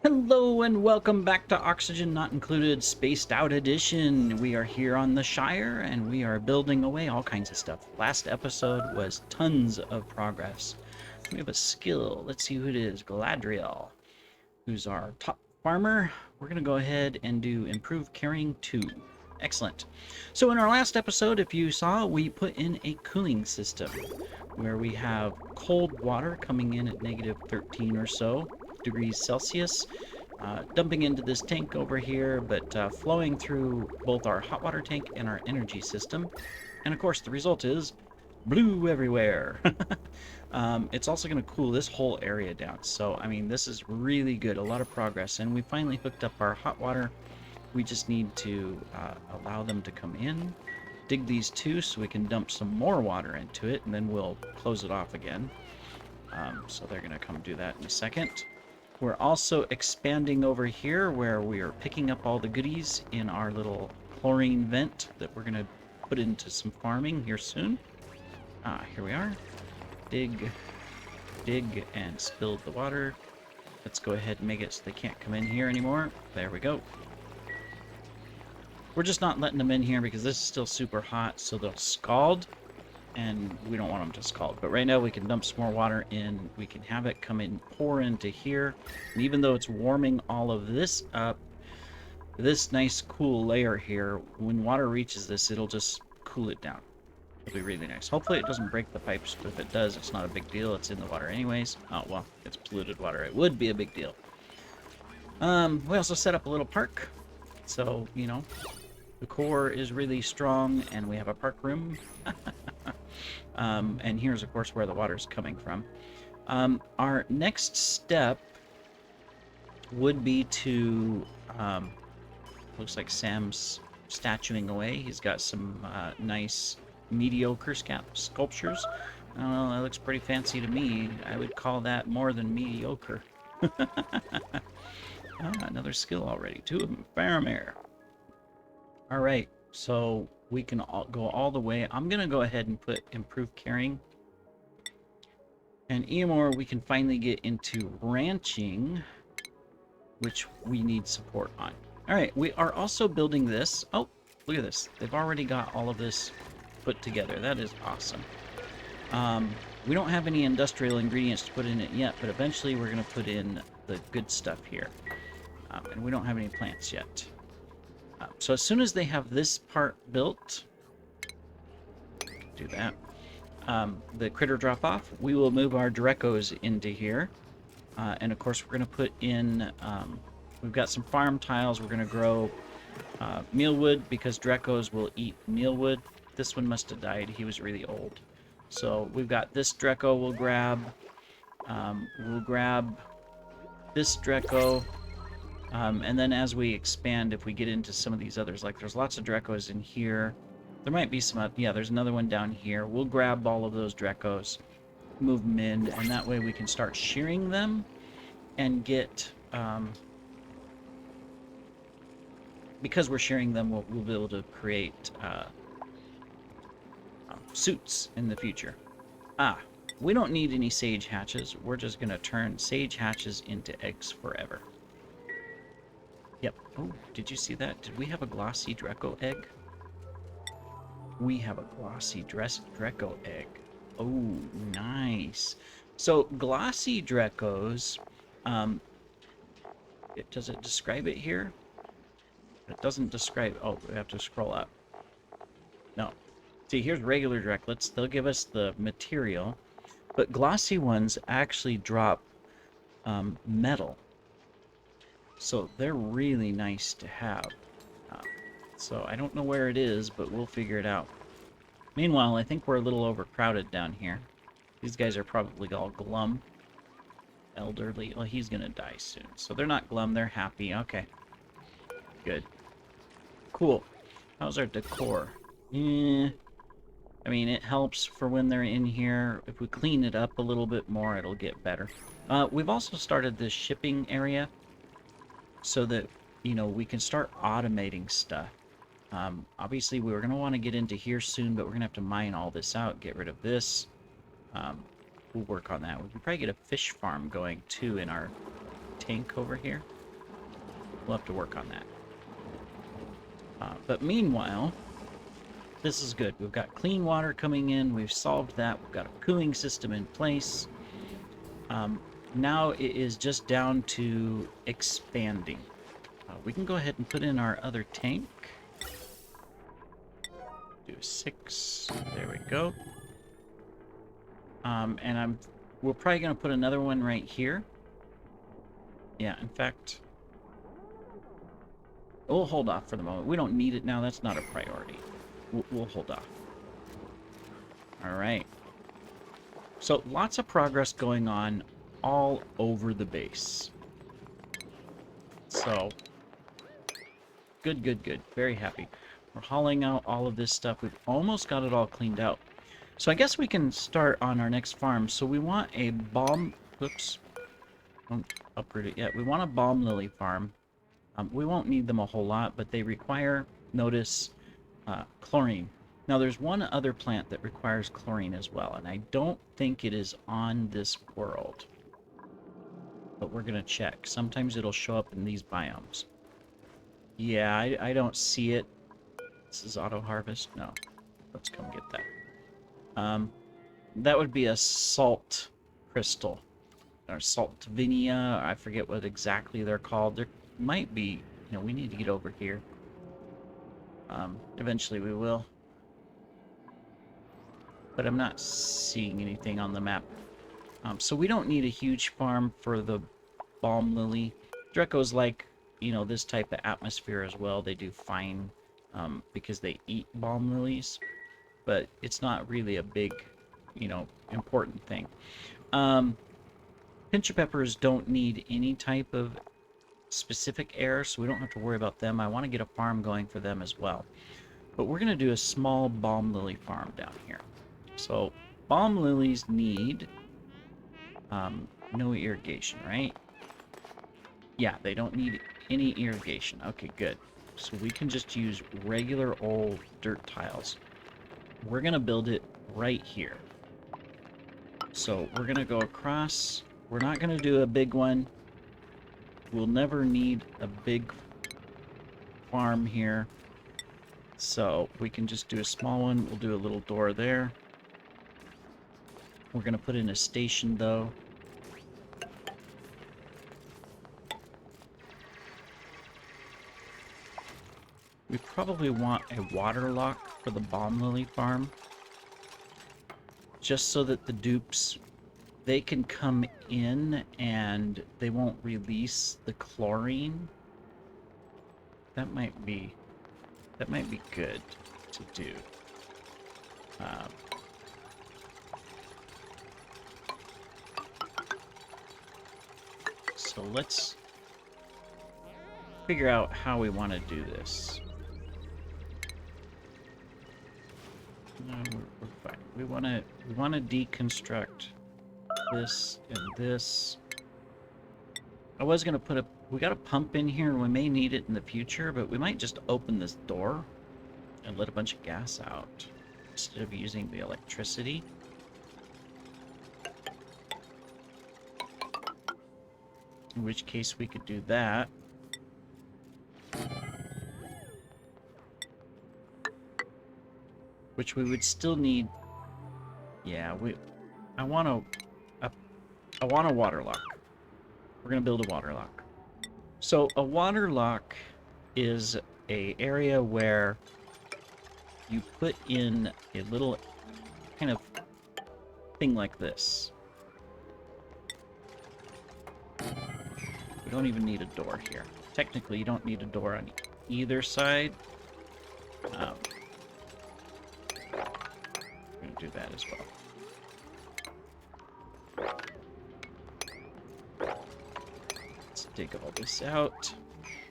Hello and welcome back to Oxygen Not Included Spaced Out Edition. We are here on the Shire and we are building away all kinds of stuff. Last episode was tons of progress. We have a skill. Let's see who it is. Galadriel, who's our top farmer. We're going to go ahead and do Improved Carrying 2. Excellent. So in our last episode, if you saw, we put in a cooling system where we have cold water coming in at negative 13 or so degrees Celsius, dumping into this tank over here, but flowing through both our hot water tank and our energy system. And of course, the result is blue everywhere. It's also going to cool this whole area down. So, I mean, this is really good. A lot of progress. And we finally hooked up our hot water. We just need to allow them to come in, dig these two so we can dump some more water into it, and then we'll close it off again. So they're going to come do that in a second. We're also expanding over here where we are picking up all the goodies in our little chlorine vent that we're going to put into some farming here soon. Here we are. Dig, and spilled the water. Let's go ahead and make it so they can't come in here anymore. There we go. We're just not letting them in here because this is still super hot, so they'll scald, and we don't want them to scald. But right now we can dump some more water in. We can have it come in, pour into here. And even though it's warming all of this up, this nice cool layer here, when water reaches this, it'll just cool it down. It'll be really nice. Hopefully it doesn't break the pipes, but if it does, it's not a big deal. It's in the water anyways. Oh, well, it's polluted water. It would be a big deal. We also set up a little park. So, you know, the core is really strong, and we have a park room. And here's, of course, where the water's coming from. Our next step would be to... looks like Sam's statuing away. He's got some nice mediocre sculptures. I don't know, that looks pretty fancy to me. I would call that more than mediocre. Another skill already. 2 of them. Faramir. All right, so we can go all the way. I'm going to go ahead and put improved carrying. And Eamor, we can finally get into ranching, which we need support on. All right, we are also building this. Oh, look at this. They've already got all of this put together. That is awesome. We don't have any industrial ingredients to put in it yet, but eventually we're going to put in the good stuff here. And we don't have any plants yet. So as soon as they have this part built, do that, the critter drop off, we will move our Drekos into here. And of course we're going to put in, we've got some farm tiles. We're going to grow mealwood because Drekos will eat mealwood. This one must have died. He was really old. So we've got this Dreko we'll grab. We'll grab this Dreko. And then as we expand, if we get into some of these others, like there's lots of Drekos in here. There might be some, yeah, there's another one down here. We'll grab all of those Drekos, move them in, and that way we can start shearing them and get, because we're shearing them, we'll be able to create suits in the future. We don't need any sage hatches. We're just going to turn sage hatches into eggs forever. Yep. Oh, did you see that? Did we have a glossy Dreko egg? We have a glossy Dreko egg. Oh, nice. So, glossy Drekos, does it describe it here? It doesn't describe... Oh, we have to scroll up. No. See, here's regular Dreklets. They'll give us the material. But glossy ones actually drop metal. So they're really nice to have. So I don't know where it is, but we'll figure it out. Meanwhile, I think we're a little overcrowded down here. These guys are probably all glum. Elderly. Well, he's going to die soon. So they're not glum, they're happy. Okay. Good. Cool. How's our decor? I mean, it helps for when they're in here. If we clean it up a little bit more, it'll get better. We've also started this shipping area so that, you know, we can start automating stuff. Obviously, we're going to want to get into here soon, but we're going to have to mine all this out, get rid of this. We'll work on that. We can probably get a fish farm going, too, in our tank over here. We'll have to work on that. But meanwhile, this is good. We've got clean water coming in. We've solved that. We've got a cooling system in place. Now it is just down to expanding. We can go ahead and put in our other tank. Do 6. There we go. And we're probably going to put another one right here. Yeah, in fact, we'll hold off for the moment. We don't need it now. That's not a priority. We'll hold off. All right. So lots of progress going on all over the base. So good, good, good. Very happy. We're hauling out all of this stuff. We've almost got it all cleaned out. So I guess we can start on our next farm. So we want a balm... Oops. Don't uproot it yet. We want a balm lily farm. We won't need them a whole lot, but they require, notice, chlorine. Now there's one other plant that requires chlorine as well, and I don't think it is on this world. But we're going to check. Sometimes it'll show up in these biomes. Yeah, I don't see it. This is auto harvest. No. Let's come get that. That would be a salt crystal. Or saltvinia. I forget what exactly they're called. There might be... we need to get over here. Eventually we will. But I'm not seeing anything on the map. So we don't need a huge farm for the balm lily. Drecos like, this type of atmosphere as well. They do fine because they eat balm lilies. But it's not really a big, important thing. Pinchapeppers don't need any type of specific air, so we don't have to worry about them. I want to get a farm going for them as well. But we're going to do a small balm lily farm down here. So balm lilies need no irrigation, right? Yeah, they don't need any irrigation. Okay, good. So we can just use regular old dirt tiles. We're going to build it right here. So we're going to go across. We're not going to do a big one. We'll never need a big farm here. So we can just do a small one. We'll do a little door there. We're going to put in a station, though. We probably want a water lock for the balm lily farm. Just so that the dupes, they can come in and they won't release the chlorine. That might be good to do. So let's figure out how we want to do this. No, we're fine. We want to deconstruct this and this. I was gonna put we got a pump in here, and we may need it in the future, but we might just open this door and let a bunch of gas out instead of using the electricity. In which case we could do that. Which we would still need. Yeah, I want a water lock. We're gonna build a water lock. So a water lock is a area where you put in a little kind of thing like this. We don't even need a door here. Technically, you don't need a door on either side. We're going to do that as well. Let's dig all this out.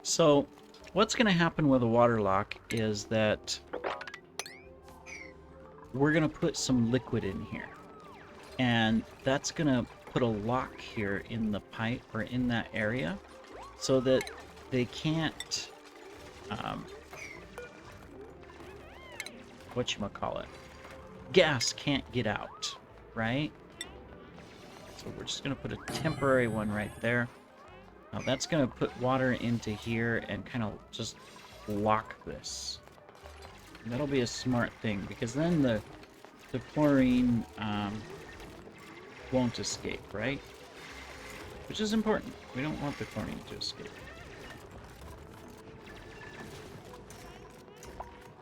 So, what's going to happen with a water lock is that we're going to put some liquid in here. And that's going to put a lock here in the pipe, or in that area, so that they can't, whatchamacallit, gas can't get out, right? So we're just going to put a temporary one right there. Now that's going to put water into here and kind of just lock this. And that'll be a smart thing, because then the chlorine won't escape, right? Which is important. We don't want the chlorine to escape.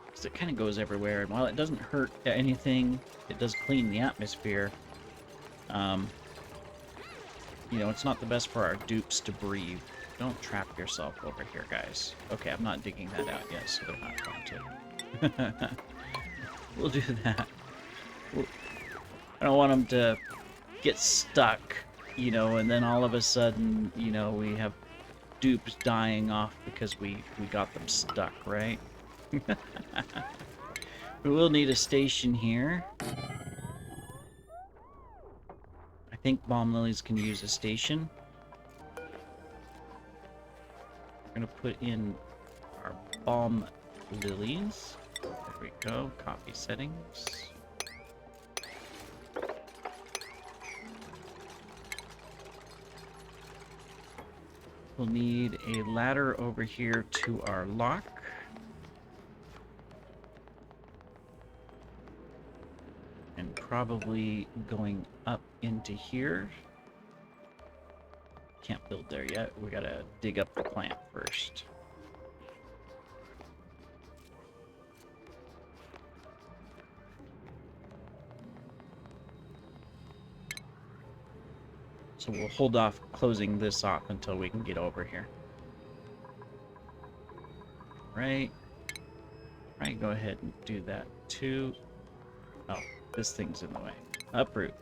Because it kind of goes everywhere, and while it doesn't hurt anything, it does clean the atmosphere. You know, it's not the best for our dupes to breathe. Don't trap yourself over here, guys. Okay, I'm not digging that out yet, so they're not going to. We'll do that. I don't want them to get stuck, you know, and then all of a sudden, you know, we have dupes dying off because we got them stuck, right? We will need a station here. I think Balm lilies can use a station. We're going to put in our Balm lilies. There we go. Copy settings. We'll need a ladder over here to our lock. And probably going up into here. Can't build there yet. We gotta dig up the plant first. So we'll hold off closing this off until we can get over here. Right. Right, go ahead and do that too. Oh, this thing's in the way. Uproot.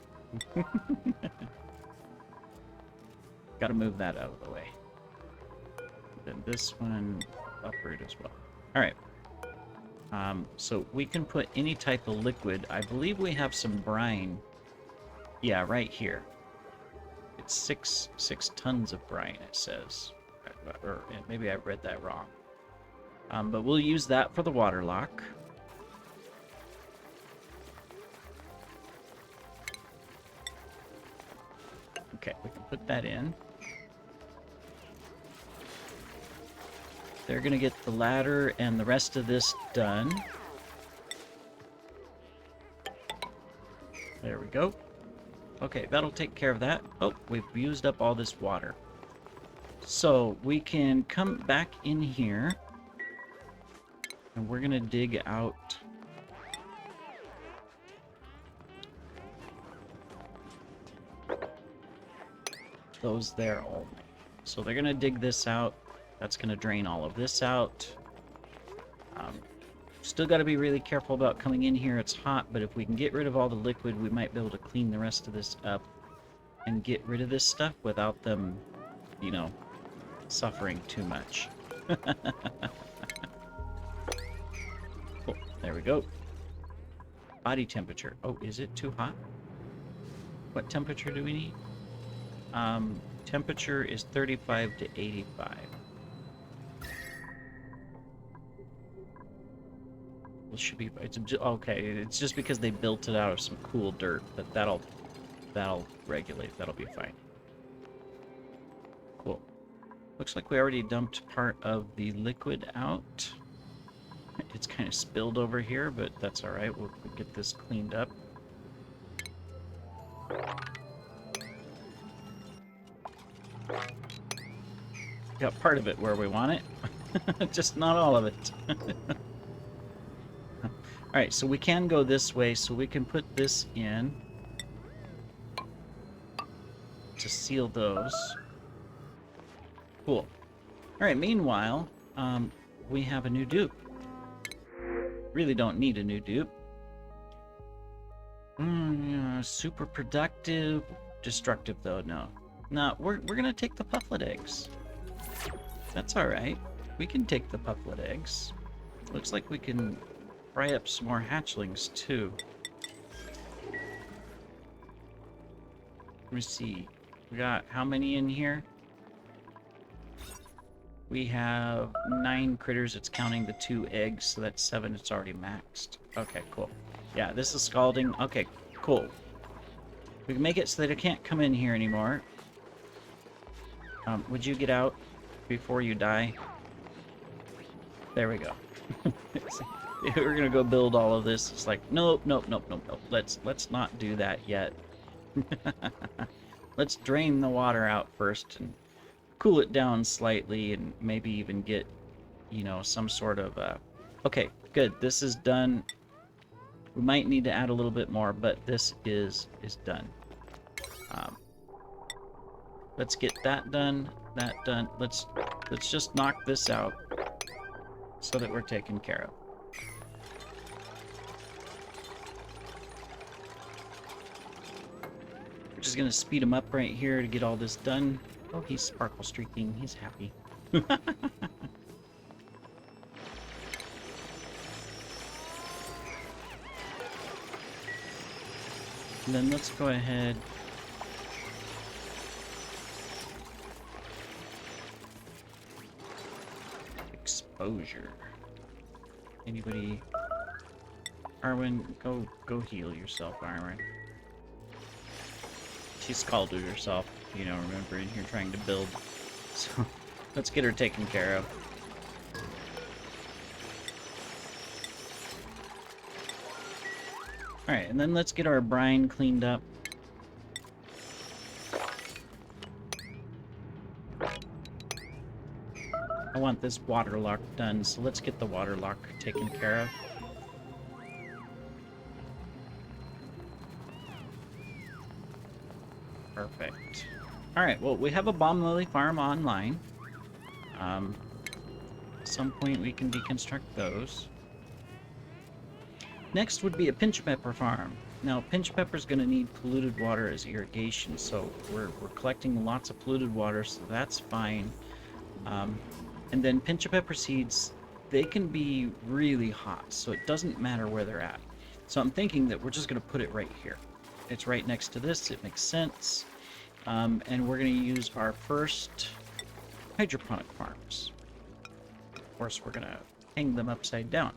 Gotta move that out of the way. Then this one, uproot as well. Alright. So we can put any type of liquid. I believe we have some brine. Yeah, right here. It's six tons of brine, it says. Or maybe I read that wrong. But we'll use that for the water lock. Okay, we can put that in. They're going to get the ladder and the rest of this done. There we go. Okay, that'll take care of that. Oh, we've used up all this water. So we can come back in here. And we're going to dig out... those there only. So they're going to dig this out. That's going to drain all of this out. Still got to be really careful about coming in here. It's hot, but if we can get rid of all the liquid, we might be able to clean the rest of this up and get rid of this stuff without them, you know, suffering too much. Cool. There we go. Body temperature. Oh, is it too hot? What temperature do we need? Temperature is 35 to 85. It should be. It's okay. It's just because they built it out of some cool dirt, but that'll regulate. That'll be fine. Cool. Looks like we already dumped part of the liquid out. It's kind of spilled over here, but that's all right. We'll get this cleaned up. Got part of it where we want it, just not all of it. Alright, so we can go this way, so we can put this in to seal those. Cool. Alright, meanwhile, we have a new dupe. Really don't need a new dupe. Super productive. Destructive, though, no. No, we're gonna take the pufflet eggs. That's alright. We can take the pufflet eggs. Looks like we can fry up some more hatchlings, too. Let me see. We got how many in here? We have 9 critters. It's counting the 2 eggs, so that's 7. It's already maxed. Okay, cool. Yeah, this is scalding. Okay, cool. We can make it so that it can't come in here anymore. Would you get out before you die? There we go. We're gonna go build all of this. It's like, nope, nope, nope, nope, nope. Let's not do that yet. Let's drain the water out first and cool it down slightly, and maybe even get, you know, some sort of okay, good. This is done. We might need to add a little bit more, but this is done. Let's get that done, that done. Let's just knock this out so that we're taken care of. We're just gonna speed him up right here to get all this done. Oh, he's sparkle streaking. He's happy. And then let's go ahead. Exposure. Anybody? Arwen, go heal yourself, Arwen. She scalded herself, you know, remember, in here trying to build. So, let's get her taken care of. Alright, and then let's get our brine cleaned up. I want this water lock done, so let's get the water lock taken care of. Perfect. Alright, well, we have a Balm Lily farm online. At some point we can deconstruct those. Next would be a Pinchapepper farm. Now, Pinchapeppers going to need polluted water as irrigation, so we're collecting lots of polluted water, so that's fine. And then Pinchapepper seeds, they can be really hot, so it doesn't matter where they're at. So I'm thinking that we're just going to put it right here. It's right next to this, it makes sense. And we're going to use our first hydroponic farms. Of course, we're going to hang them upside down.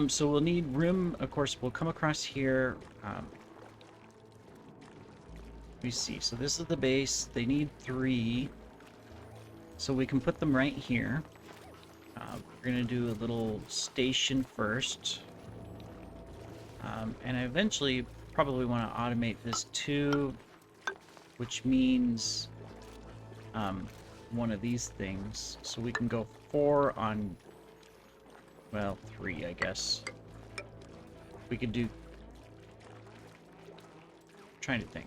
So we'll need room. Of course, we'll come across here. Let me see. So this is the base. They need 3. So we can put them right here. We're going to do a little station first. And I eventually probably want to automate this too, which means one of these things. So we can go 4 on... well, 3, I guess. We could do... I'm trying to think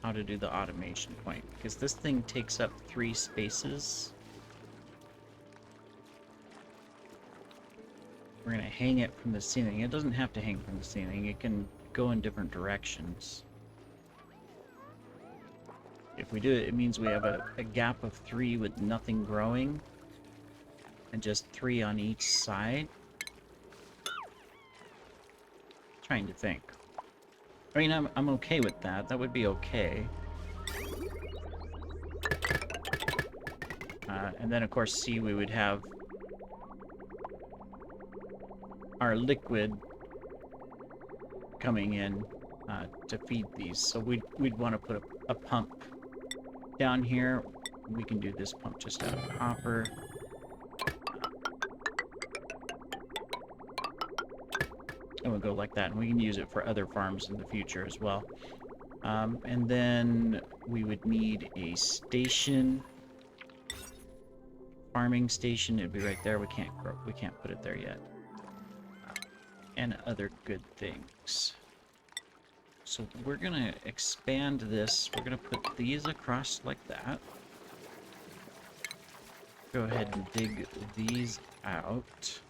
how to do the automation point, because this thing takes up 3 spaces. We're going to hang it from the ceiling. It doesn't have to hang from the ceiling. It can go in different directions. If we do it, it means we have a gap of 3 with nothing growing. And just 3 on each side. Trying to think. I mean, I'm okay with that. That would be okay. And then, of course, see, we would have our liquid coming in to feed these. So we'd want to put a pump down here. We can do this pump just out of copper. And we'll go like that, and we can use it for other farms in the future as well. And then we would need a station, farming station. It'd be right there. We can't put it there yet. And other good things. So we're gonna expand this. We're gonna put these across like that. Go ahead and dig these out.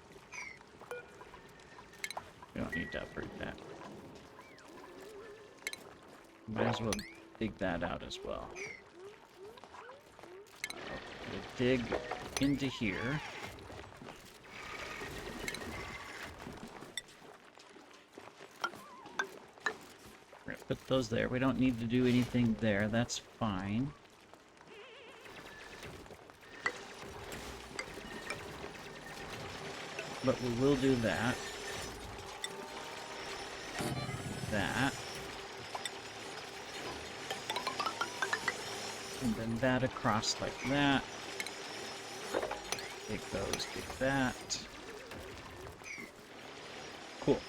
We don't need to uproot that. Might as well dig that out as well. We'll dig into here. We're gonna put those there. We don't need to do anything there. That's fine. But we will do that. That. that across like that. Take those, take that. Cool.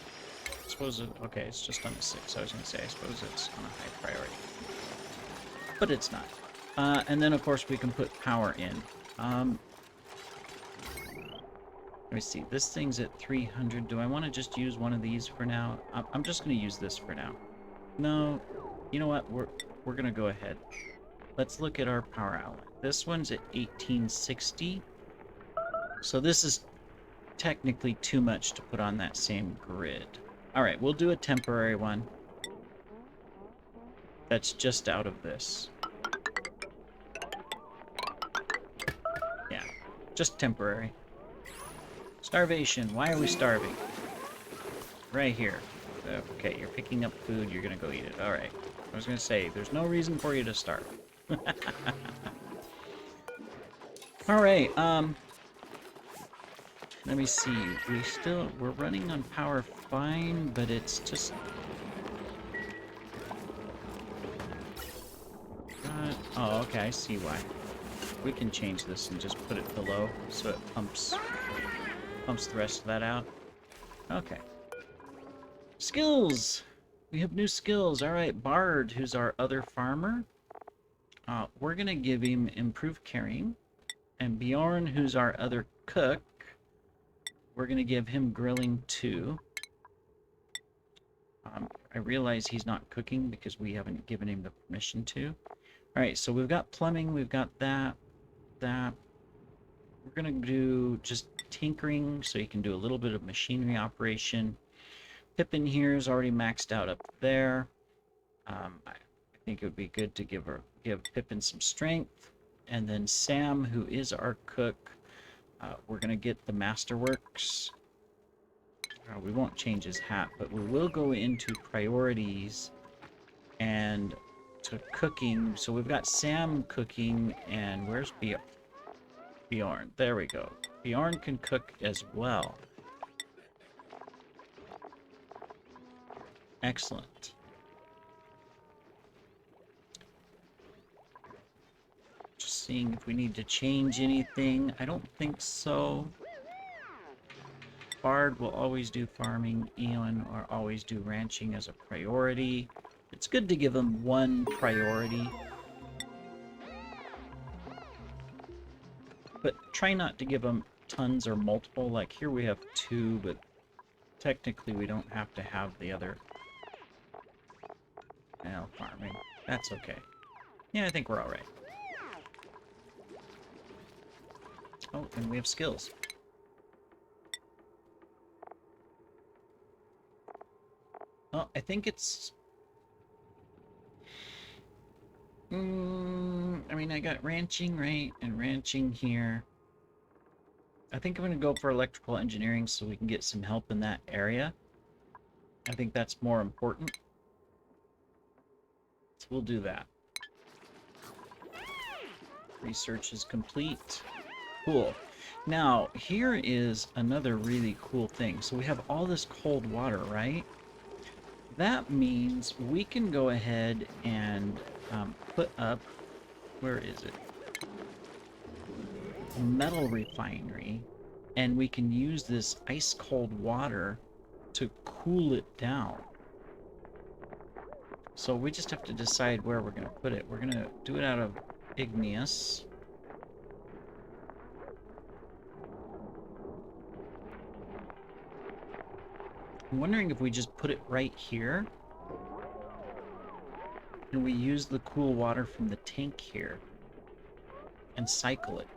I suppose it, okay, it's just on a 6. I was going to say, I suppose it's on a high priority. But it's not. And then, of course, we can put power in. Let me see. This thing's at 300. Do I want to just use one of these for now? I'm just going to use this for now. No. You know what? We're going to go ahead. Let's look at our power outlet. This one's at 1860. So this is technically too much to put on that same grid. All right, we'll do a temporary one. That's just out of this. Yeah, just temporary. Starvation. Why are we starving? Right here. Okay, you're picking up food. You're going to go eat it. All right. I was going to say, there's no reason for you to starve. All right. Let me see. We're running on power fine, but it's just... oh, okay. I see why. We can change this and just put it below so it pumps the rest of that out. Okay. Skills! We have new skills. All right, Bard, who's our other farmer. We're going to give him improved carrying. And Bjorn, who's our other cook, we're going to give him grilling too. I realize he's not cooking because we haven't given him the permission to. All right, so we've got plumbing, we've got that. We're going to do just tinkering, so you can do a little bit of machinery operation. Pippin here is already maxed out up there. I think it would be good to give Pippin some strength. And then Sam, who is our cook, we're going to get the Masterworks. We won't change his hat, but we will go into priorities and to cooking. So we've got Sam cooking, and where's Bjorn? There we go. Bjorn can cook as well. Excellent. Just seeing if we need to change anything. I don't think so. Bard will always do farming. Eon will always do ranching as a priority. It's good to give them one priority. But try not to give them tons or multiple. Like here we have 2, but technically we don't have to have the other. Well, farming. That's okay. Yeah, I think we're alright. Oh, and we have skills. Oh, I think it's... I mean, I got ranching, right? And ranching here. I think I'm going to go for electrical engineering so we can get some help in that area. I think that's more important. So we'll do that. Research is complete. Cool. Now, here is another really cool thing. So we have all this cold water, right? That means we can go ahead and put up, where is it? A metal refinery, and we can use this ice cold water to cool it down. So we just have to decide where we're going to put it. We're going to do it out of igneous. I'm wondering if we just put it right here. And we use the cool water from the tank here. And cycle it.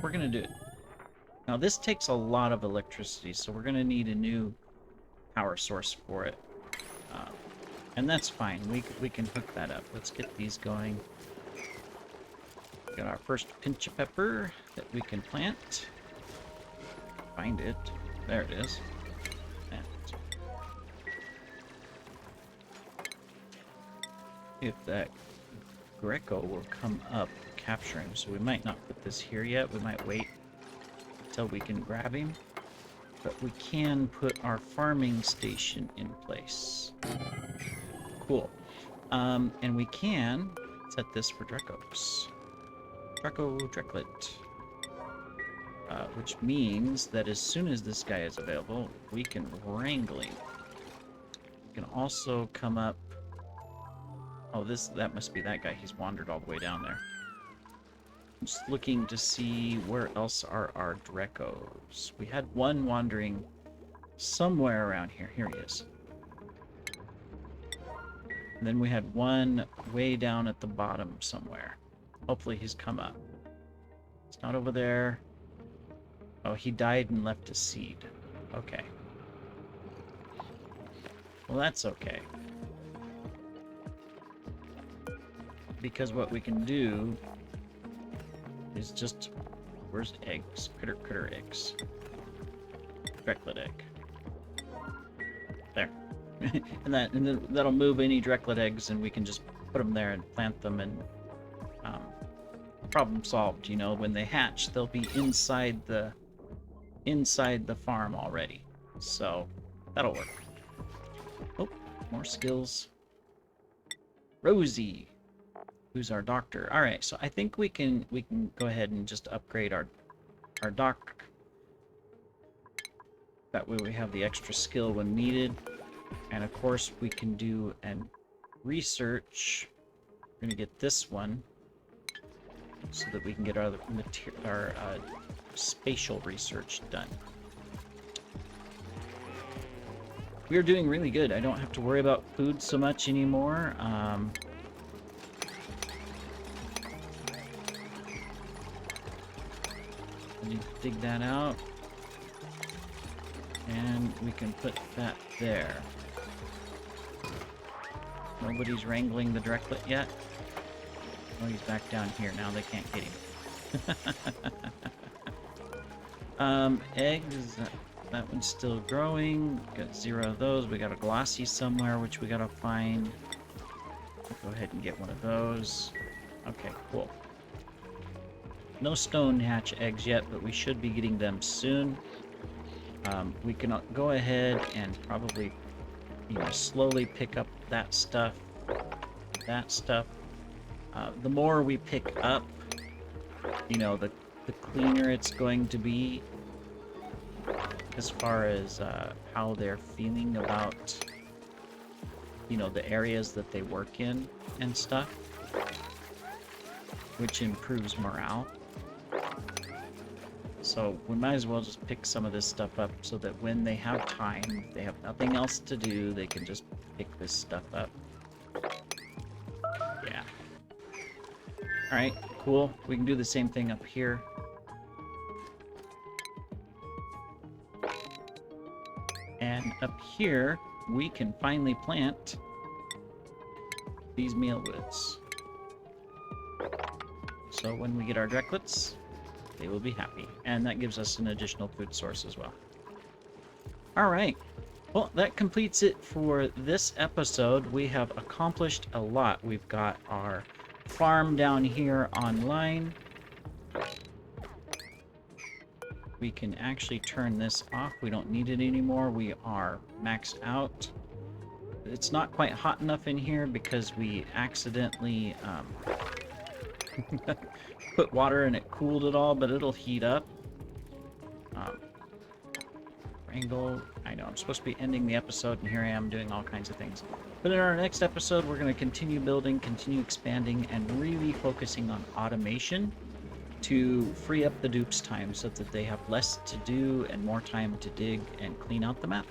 We're going to do it. Now this takes a lot of electricity, so we're going to need a new power source for it. And that's fine. We can hook that up. Let's get these going. Got our first Pinchapepper that we can plant. Find it. There it is. And if that Greco will come up, capture him. So we might not put this here yet. We might wait until we can grab him. But we can put our farming station in place. Cool. And we can set this for Drecos. Dreclet. Which means that as soon as this guy is available, we can wrangle him. We can also come up... Oh, that must be that guy. He's wandered all the way down there. I'm just looking to see where else are our Drecos. We had one wandering somewhere around here. Here he is. And then we had one way down at the bottom somewhere. Hopefully he's come up. It's not over there. Oh, he died and left a seed. Okay. Well, that's okay. Because what we can do is just... Where's eggs? Critter eggs. Dreclet egg. There. and then that'll move any Dreclet eggs, and we can just put them there and plant them, and problem solved. You know, when they hatch, they'll be inside the farm already. So that'll work. Oh, more skills. Rosie, who's our doctor. All right, so I think we can go ahead and just upgrade our doc. That way we have the extra skill when needed. And of course we can do an research. We're gonna get this one so that we can get our spatial research done. We're doing really good. I don't have to worry about food so much anymore. I need to dig that out. And we can put that there. Nobody's wrangling the Dreclet yet. Oh, he's back down here now. They can't get him. Eggs. That one's still growing. Got 0 of those. We got a glossy somewhere, which we gotta find. Go ahead and get one of those. Okay, cool. No stone hatch eggs yet, but we should be getting them soon. We can go ahead and probably, slowly pick up that stuff. The more we pick up, the cleaner it's going to be as far as how they're feeling about, the areas that they work in and stuff, which improves morale. So we might as well just pick some of this stuff up so that when they have time, they have nothing else to do, they can just pick this stuff up. Yeah. Alright, cool. We can do the same thing up here. And up here, we can finally plant these mealwoods. So when we get our Dreclets, they will be happy. And that gives us an additional food source as well. Alright. Well, that completes it for this episode. We have accomplished a lot. We've got our farm down here online. We can actually turn this off. We don't need it anymore. We are maxed out. It's not quite hot enough in here because we accidentally put water and it cooled it all, but it'll heat up. Wrangle. I know I'm supposed to be ending the episode, and here I am doing all kinds of things. But in our next episode, we're going to continue building, continue expanding, and really focusing on automation to free up the dupes' time so that they have less to do and more time to dig and clean out the map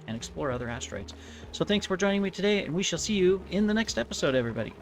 and explore other asteroids. So thanks for joining me today, and we shall see you in the next episode, everybody.